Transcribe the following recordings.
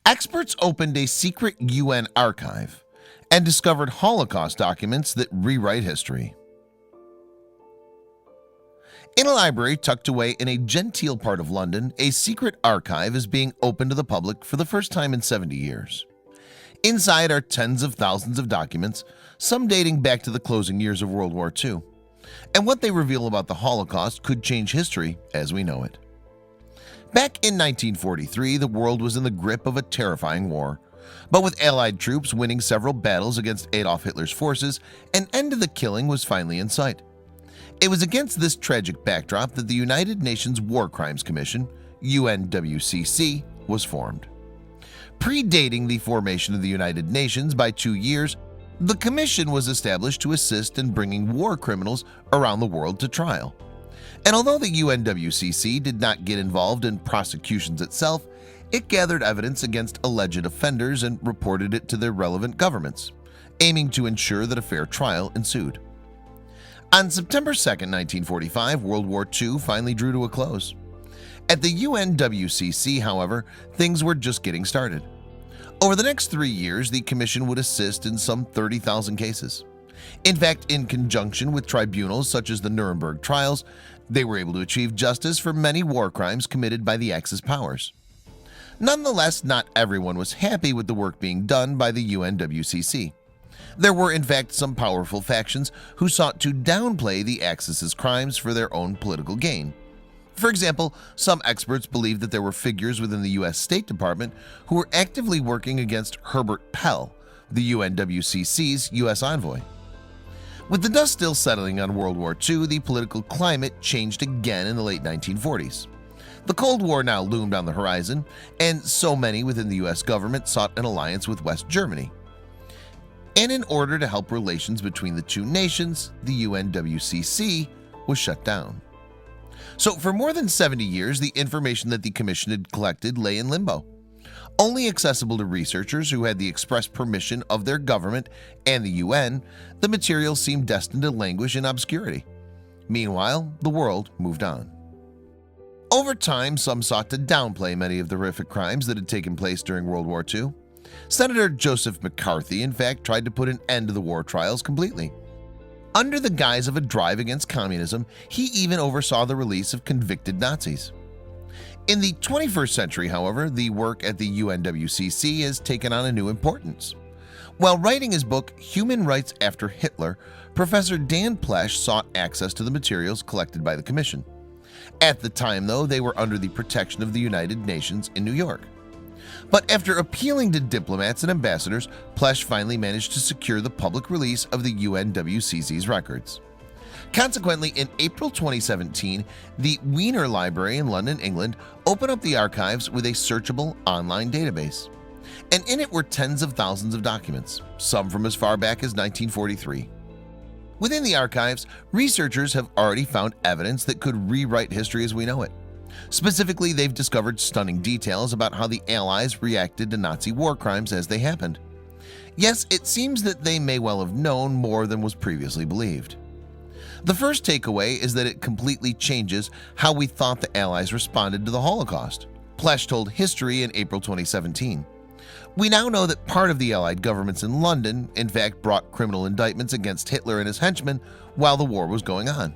Experts opened a secret UN archive and discovered Holocaust documents that rewrite history. In a library tucked away in a genteel part of London, a secret archive is being opened to the public for the first time in 70 years. Inside are tens of thousands of documents, some dating back to the closing years of World War II. And what they reveal about the Holocaust could change history as we know it. Back in 1943, the world was in the grip of a terrifying war. But with Allied troops winning several battles against Adolf Hitler's forces, an end to the killing was finally in sight. It was against this tragic backdrop that the United Nations War Crimes Commission, UNWCC, was formed. Predating the formation of the United Nations by 2 years, the commission was established to assist in bringing war criminals around the world to trial. And although the UNWCC did not get involved in prosecutions itself, it gathered evidence against alleged offenders and reported it to their relevant governments, aiming to ensure that a fair trial ensued. On September 2, 1945, World War II finally drew to a close. At the UNWCC, however, things were just getting started. Over the next 3 years, the Commission would assist in some 30,000 cases. In fact, in conjunction with tribunals such as the Nuremberg trials, they were able to achieve justice for many war crimes committed by the Axis powers. Nonetheless, not everyone was happy with the work being done by the UNWCC. There were in fact some powerful factions who sought to downplay the Axis's crimes for their own political gain. For example, some experts believed that there were figures within the U.S. State Department who were actively working against Herbert Pell, the UNWCC's U.S. envoy. With the dust still settling on World War II, the political climate changed again in the late 1940s. The Cold War now loomed on the horizon, and so many within the U.S. government sought an alliance with West Germany. And in order to help relations between the two nations, the UNWCC was shut down. So for more than 70 years, the information that the Commission had collected lay in limbo. Only accessible to researchers who had the express permission of their government and the UN, the material seemed destined to languish in obscurity. Meanwhile, the world moved on. Over time, some sought to downplay many of the horrific crimes that had taken place during World War II. Senator Joseph McCarthy, in fact, tried to put an end to the war trials completely. Under the guise of a drive against communism, he even oversaw the release of convicted Nazis. In the 21st century, however, the work at the UNWCC has taken on a new importance. While writing his book Human Rights After Hitler, Professor Dan Plesch sought access to the materials collected by the Commission. At the time, though, they were under the protection of the United Nations in New York. But after appealing to diplomats and ambassadors, Plesch finally managed to secure the public release of the UNWCC's records. Consequently, in April 2017, the Wiener Library in London, England, opened up the archives with a searchable online database. And in it were tens of thousands of documents, some from as far back as 1943. Within the archives, researchers have already found evidence that could rewrite history as we know it. Specifically, they've discovered stunning details about how the Allies reacted to Nazi war crimes as they happened. Yes, it seems that they may well have known more than was previously believed. The first takeaway is that it completely changes how we thought the Allies responded to the Holocaust. Plesch told History in April 2017. We now know that part of the Allied governments in London, in fact, brought criminal indictments against Hitler and his henchmen while the war was going on.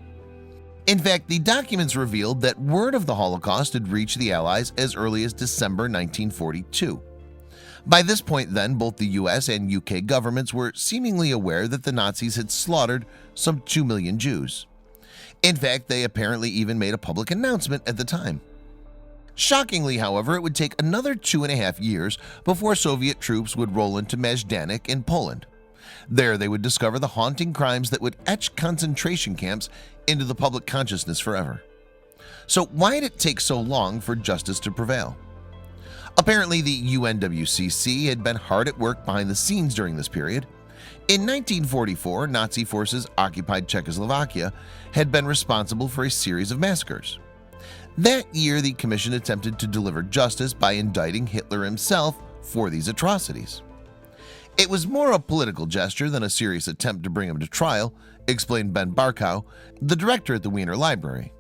In fact, the documents revealed that word of the Holocaust had reached the Allies as early as December 1942. By this point then, both the US and UK governments were seemingly aware that the Nazis had slaughtered some 2 million Jews. In fact, they apparently even made a public announcement at the time. Shockingly, however, it would take another 2.5 years before Soviet troops would roll into Majdanek in Poland. There they would discover the haunting crimes that would etch concentration camps into the public consciousness forever. So why did it take so long for justice to prevail? Apparently, the UNWCC had been hard at work behind the scenes during this period. In 1944, Nazi forces occupied Czechoslovakia had been responsible for a series of massacres. That year, the Commission attempted to deliver justice by indicting Hitler himself for these atrocities. It was more a political gesture than a serious attempt to bring him to trial, explained Ben Barkow, the director at the Wiener Library.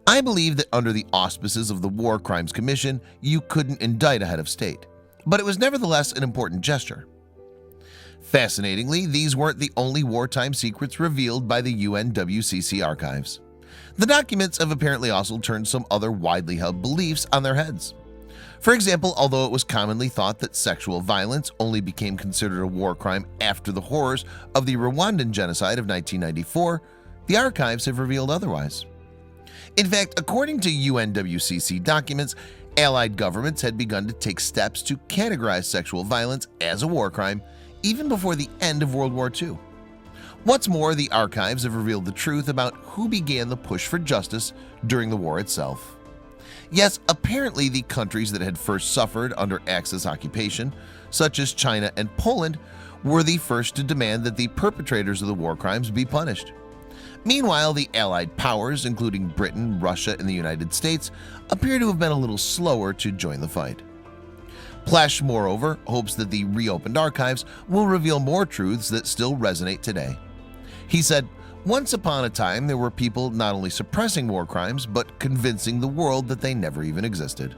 I believe that under the auspices of the War Crimes Commission, you couldn't indict a head of state. but it was nevertheless an important gesture. Fascinatingly, these weren't the only wartime secrets revealed by the UNWCC archives. The documents have apparently also turned some other widely held beliefs on their heads. For example, although it was commonly thought that sexual violence only became considered a war crime after the horrors of the Rwandan genocide of 1994, the archives have revealed otherwise. In fact, according to UNWCC documents, Allied governments had begun to take steps to categorize sexual violence as a war crime even before the end of World War II. What's more, the archives have revealed the truth about who began the push for justice during the war itself. Yes, apparently the countries that had first suffered under Axis occupation, such as China and Poland, were the first to demand that the perpetrators of the war crimes be punished. Meanwhile, the Allied powers, including Britain, Russia, and the United States, appear to have been a little slower to join the fight. Plesch, moreover, hopes that the reopened archives will reveal more truths that still resonate today. He said, "Once upon a time, there were people not only suppressing war crimes, but convincing the world that they never even existed."